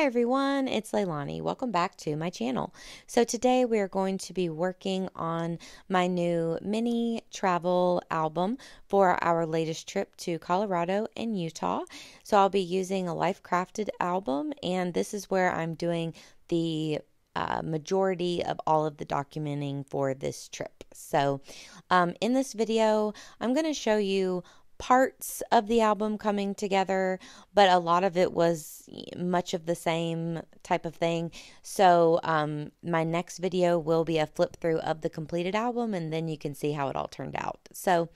Hi everyone, it's Leilani. Welcome back to my channel. So today we are going to be working on my new mini travel album for our latest trip to Colorado and Utah. So I'll be using a Life Crafted album, and this is where I'm doing the majority of all of the documenting for this trip. So in this video, I'm going to show you parts of the album coming together, but a lot of it was much of the same type of thing. So my next video will be a flip through of the completed album, and then you can see how it all turned out. So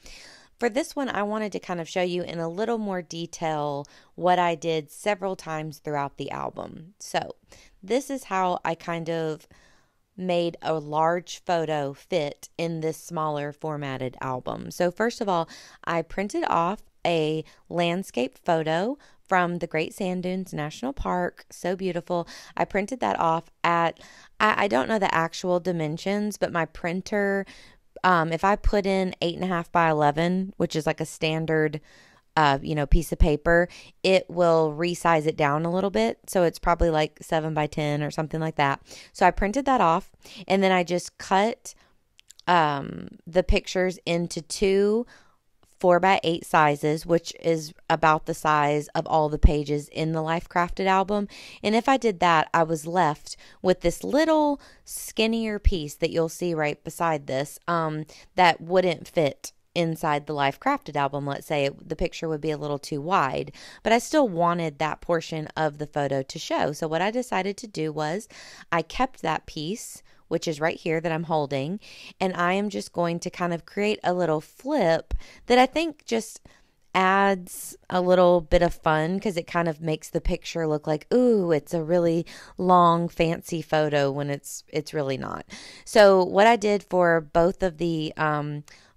for this one, I wanted to kind of show you in a little more detail what I did several times throughout the album. So this is how I kind of made a large photo fit in this smaller formatted album. So first of all, I printed off a landscape photo from the Great Sand Dunes National Park. So beautiful. I printed that off at, I don't know the actual dimensions, but my printer, if I put in 8.5 by 11, which is like a standard piece of paper, it will resize it down a little bit. So it's probably like 7 by 10 or something like that. So I printed that off, and then I just cut the pictures into two 4 by 8 sizes, which is about the size of all the pages in the Life Crafted album. And if I did that, I was left with this little skinnier piece that you'll see right beside this that wouldn't fit inside the Life Crafted album. Let's say the picture would be a little too wide, but I still wanted that portion of the photo to show. So what I decided to do was I kept that piece, which is right here that I'm holding, and I am just going to kind of create a little flip that I think just adds a little bit of fun, because it kind of makes the picture look like, ooh, it's a really long fancy photo when it's really not. So what I did for both of the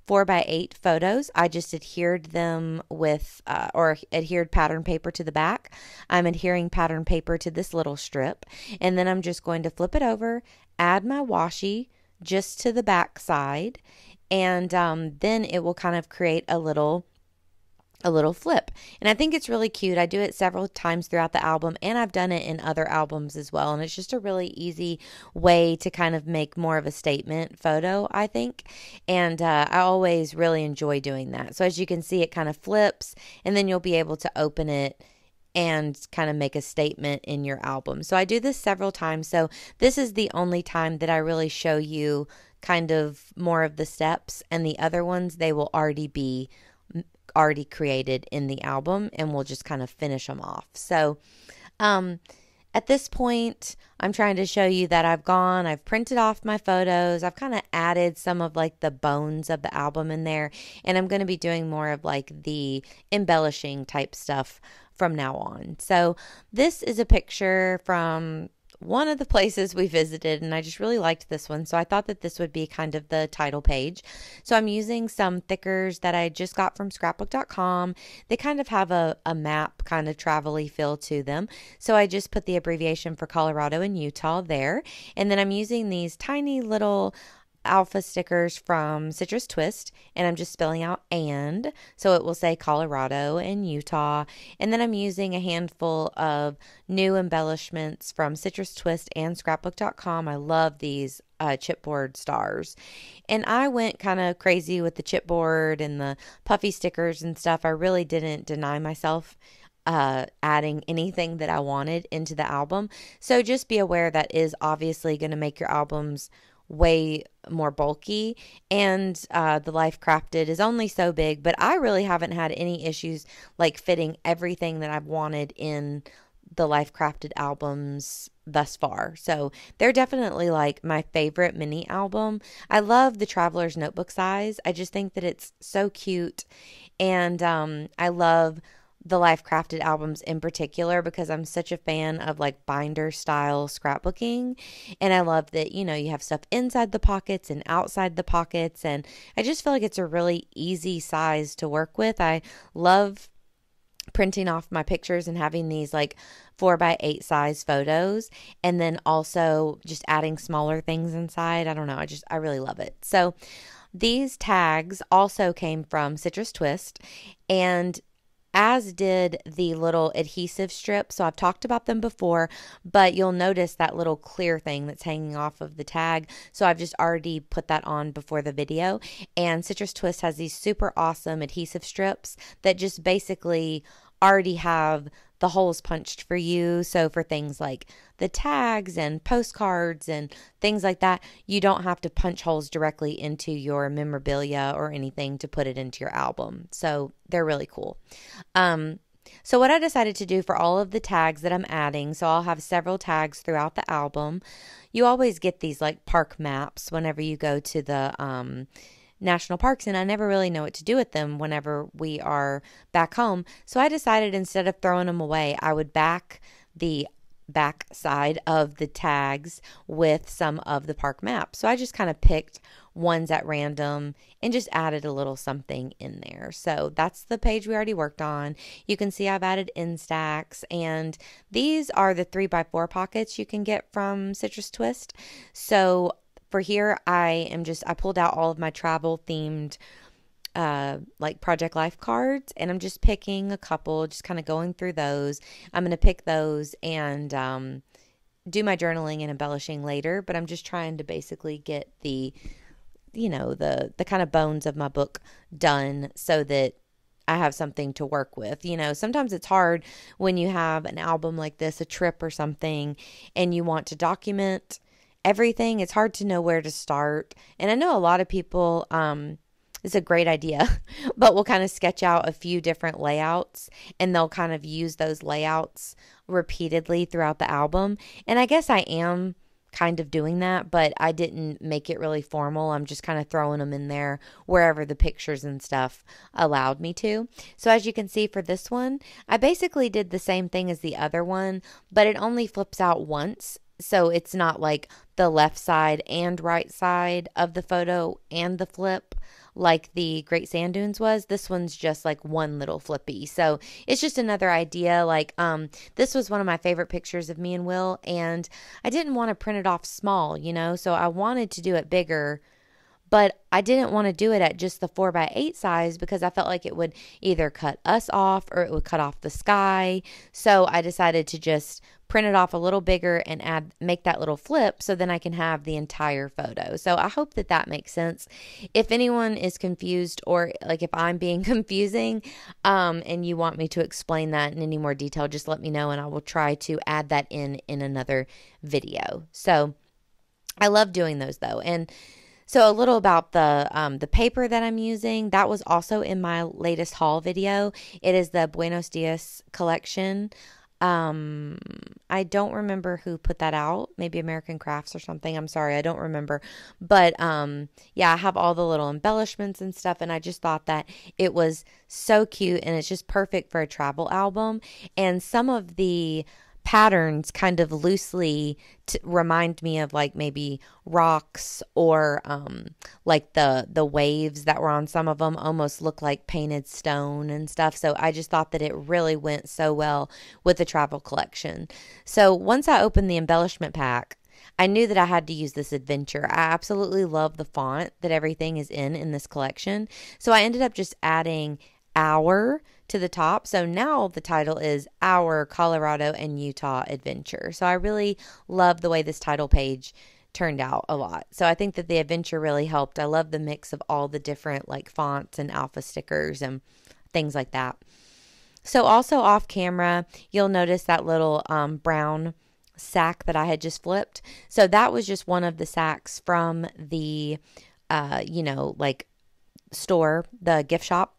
4 by 8 photos, I just adhered them with or adhered pattern paper to the back. I'm adhering pattern paper to this little strip, and then I'm just going to flip it over, add my washi just to the back side, and then it will kind of create a little flip. And I think it's really cute. I do it several times throughout the album, and I've done it in other albums as well. And it's just a really easy way to kind of make more of a statement photo, I think. And I always really enjoy doing that. So as you can see, it kind of flips, and then you'll be able to open it and kind of make a statement in your album. So I do this several times. So this is the only time that I really show you kind of more of the steps, and the other ones, they will already be created in the album, and we'll just kind of finish them off. So at this point, I'm trying to show you that I've printed off my photos. I've kind of added some of like the bones of the album in there, and I'm going to be doing more of like the embellishing type stuff from now on. So this is a picture from one of the places we visited, and I just really liked this one, so I thought that this would be kind of the title page. So I'm using some thickers that I just got from scrapbook.com. They kind of have a map kind of travel-y feel to them, so I just put the abbreviation for Colorado and Utah there, and then I'm using these tiny little alpha stickers from Citrus Twist, and I'm just spelling out and, so it will say Colorado and Utah. And then I'm using a handful of new embellishments from Citrus Twist and scrapbook.com. I love these chipboard stars, and I went kind of crazy with the chipboard and the puffy stickers and stuff. I really didn't deny myself adding anything that I wanted into the album. So just be aware that is obviously going to make your albums way more bulky, and the Life Crafted is only so big, but I really haven't had any issues like fitting everything that I've wanted in the Life Crafted albums thus far. So they're definitely like my favorite mini album. I love the Traveler's Notebook size. I just think that it's so cute, and I love the Life Crafted albums in particular because I'm such a fan of like binder style scrapbooking, and I love that, you have stuff inside the pockets and outside the pockets, and I just feel like it's a really easy size to work with. I love printing off my pictures and having these like 4 by 8 size photos, and then also just adding smaller things inside. I don't know, I really love it. So these tags also came from Citrus Twist, and as did the little adhesive strips. So I've talked about them before, but you'll notice that little clear thing that's hanging off of the tag. So I've just already put that on before the video. And Citrus Twist has these super awesome adhesive strips that just basically already have the holes punched for you. So for things like the tags and postcards and things like that, you don't have to punch holes directly into your memorabilia or anything to put it into your album. So they're really cool. So what I decided to do for all of the tags that I'm adding, so I'll have several tags throughout the album. You always get these like park maps whenever you go to the national parks, and I never really know what to do with them whenever we are back home. So I decided instead of throwing them away, I would back the back side of the tags with some of the park maps. So I just kind of picked ones at random and just added a little something in there. So that's the page we already worked on. You can see I've added Instax, and these are the 3x4 pockets you can get from Citrus Twist. So for here, I pulled out all of my travel themed like Project Life cards, and I'm just picking a couple, just kind of going through those. I'm going to pick those and do my journaling and embellishing later, but I'm just trying to basically get the kind of bones of my book done so that I have something to work with. Sometimes it's hard when you have an album like this, a trip or something, and you want to document everything. It's hard to know where to start. And I know a lot of people, it's a great idea, but we'll kind of sketch out a few different layouts, and they'll kind of use those layouts repeatedly throughout the album. And I guess I am kind of doing that, but I didn't make it really formal. I'm just kind of throwing them in there wherever the pictures and stuff allowed me to. So as you can see for this one, I basically did the same thing as the other one, but it only flips out once. So it's not like the left side and right side of the photo and the flip like the Great Sand Dunes was. This one's just like one little flippy. So it's just another idea. Like this was one of my favorite pictures of me and Will, and I didn't want to print it off small, so I wanted to do it bigger, but I didn't want to do it at just the 4x8 size because I felt like it would either cut us off or it would cut off the sky. So I decided to just print it off a little bigger and make that little flip so then I can have the entire photo. So I hope that makes sense. If anyone is confused, or like if I'm being confusing and you want me to explain that in any more detail, just let me know and I will try to add that in another video. So I love doing those though. And so a little about the paper that I'm using. That was also in my latest haul video. It is the Buenos Dias collection. I don't remember who put that out. Maybe American Crafts or something. I'm sorry, I don't remember. But yeah, I have all the little embellishments and stuff, and I just thought that it was so cute, and it's just perfect for a travel album. And some of the patterns kind of loosely remind me of like maybe rocks, or like the waves that were on some of them almost look like painted stone and stuff. So I just thought that it really went so well with the travel collection. So once I opened the embellishment pack, I knew that I had to use this adventure. I absolutely love the font that everything is in this collection. So I ended up just adding "our" to the top. So now the title is Our Colorado and Utah Adventure. So I really love the way this title page turned out a lot. So I think that the adventure really helped. I love the mix of all the different like fonts and alpha stickers and things like that. So also off camera, you'll notice that little brown sack that I had just flipped. So that was just one of the sacks from the, like store, the gift shop.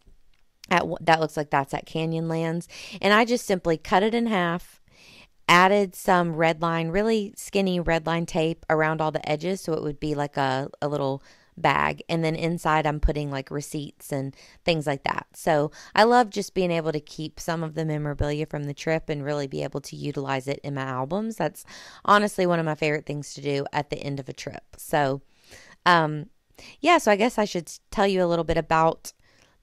That looks like that's at Canyonlands. And I just simply cut it in half, added some red line, really skinny red line tape around all the edges so it would be like a little bag. And then inside I'm putting like receipts and things like that. So I love just being able to keep some of the memorabilia from the trip and really be able to utilize it in my albums. That's honestly one of my favorite things to do at the end of a trip. So, yeah, so I guess I should tell you a little bit about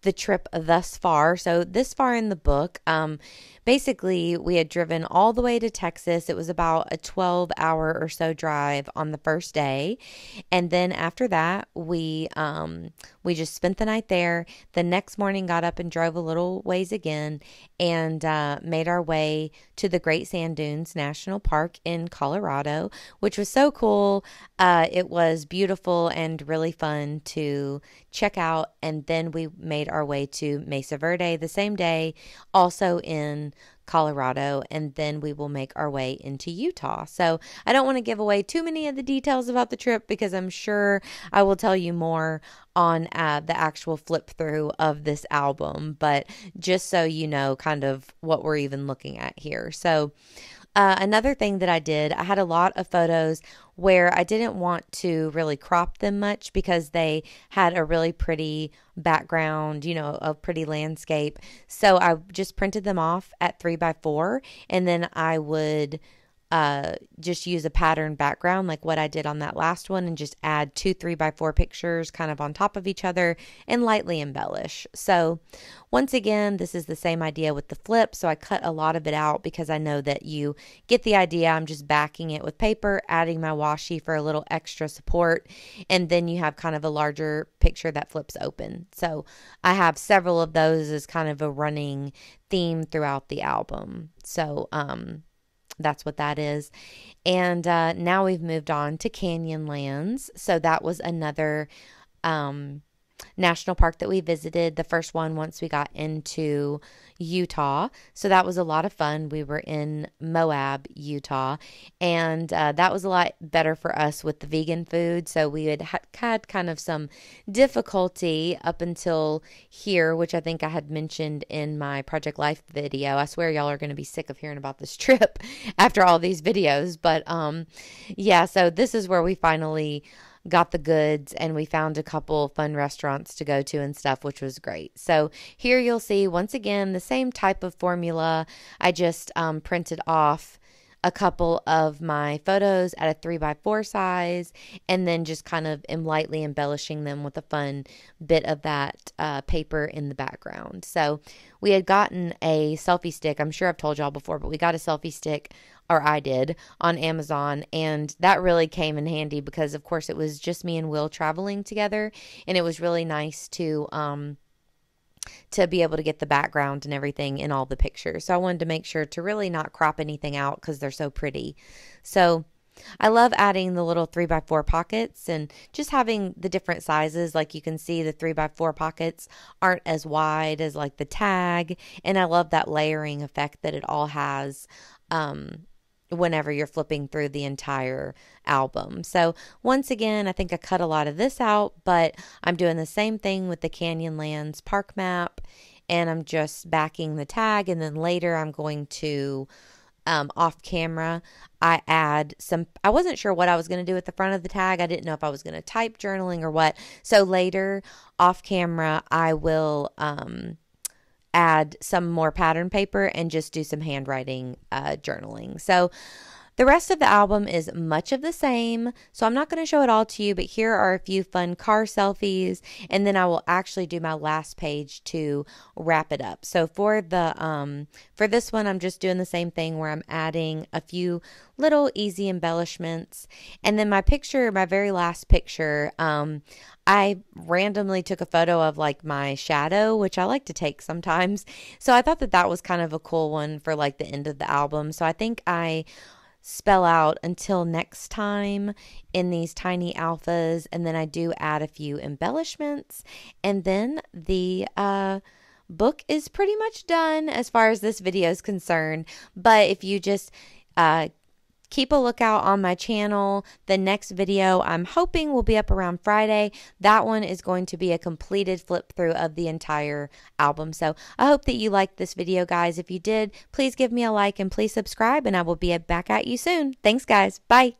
the trip thus far. So this far in the book, basically we had driven all the way to Texas. It was about a 12-hour or so drive on the first day. And then after that, we just spent the night there. The next morning got up and drove a little ways again and made our way to the Great Sand Dunes National Park in Colorado, which was so cool. It was beautiful and really fun to check out. And then we made our way to Mesa Verde the same day, also in Colorado, and then we will make our way into Utah. So I don't want to give away too many of the details about the trip because I'm sure I will tell you more on the actual flip through of this album, but just so you know kind of what we're even looking at here. So another thing that I did, I had a lot of photos where I didn't want to really crop them much because they had a really pretty background, a pretty landscape. So I just printed them off at 3x4, and then I would just use a pattern background like what I did on that last one and just add 2 3x4 pictures kind of on top of each other and lightly embellish. So once again, this is the same idea with the flip. So I cut a lot of it out because I know that you get the idea. I'm just backing it with paper, adding my washi for a little extra support. And then you have kind of a larger picture that flips open. So I have several of those as kind of a running theme throughout the album. So, that's what that is. And now we've moved on to Canyonlands. So that was another national park that we visited, the first one once we got into Utah. So that was a lot of fun. We were in Moab, Utah, and that was a lot better for us with the vegan food. So we had kind of some difficulty up until here, which I think I had mentioned in my Project Life video. I swear y'all are going to be sick of hearing about this trip after all these videos. But yeah, so this is where we finally got the goods and we found a couple fun restaurants to go to and stuff, which was great. So here you'll see once again the same type of formula. I just printed off a couple of my photos at a 3x4 size and then just kind of am lightly embellishing them with a fun bit of that paper in the background. So we had gotten a selfie stick. I'm sure I've told y'all before, but we got a selfie stick, or I did, on Amazon, and that really came in handy because of course it was just me and Will traveling together, and it was really nice to be able to get the background and everything in all the pictures. So I wanted to make sure to really not crop anything out because they're so pretty. So I love adding the little 3x4 pockets and just having the different sizes. Like you can see the 3x4 pockets aren't as wide as like the tag. And I love that layering effect that it all has whenever you're flipping through the entire album. So once again, I think I cut a lot of this out, but I'm doing the same thing with the Canyonlands park map, and I'm just backing the tag, and then later I'm going to off camera I add some. I wasn't sure what I was going to do at the front of the tag. I didn't know if I was going to type journaling or what. So later off camera I will add some more pattern paper and just do some handwriting journaling. So the rest of the album is much of the same, so I'm not going to show it all to you, but here are a few fun car selfies, and then I will actually do my last page to wrap it up. So for this one, I'm just doing the same thing where I'm adding a few little easy embellishments, and then my very last picture, I randomly took a photo of like my shadow, which I like to take sometimes. So I thought that was kind of a cool one for like the end of the album. So I think I spell out "until next time" in these tiny alphas, and then I do add a few embellishments, and then the book is pretty much done as far as this video is concerned. But if you just keep a lookout on my channel. The next video I'm hoping will be up around Friday. That one is going to be a completed flip through of the entire album. So I hope that you liked this video, guys. If you did, please give me a like and please subscribe, and I will be back at you soon. Thanks, guys. Bye.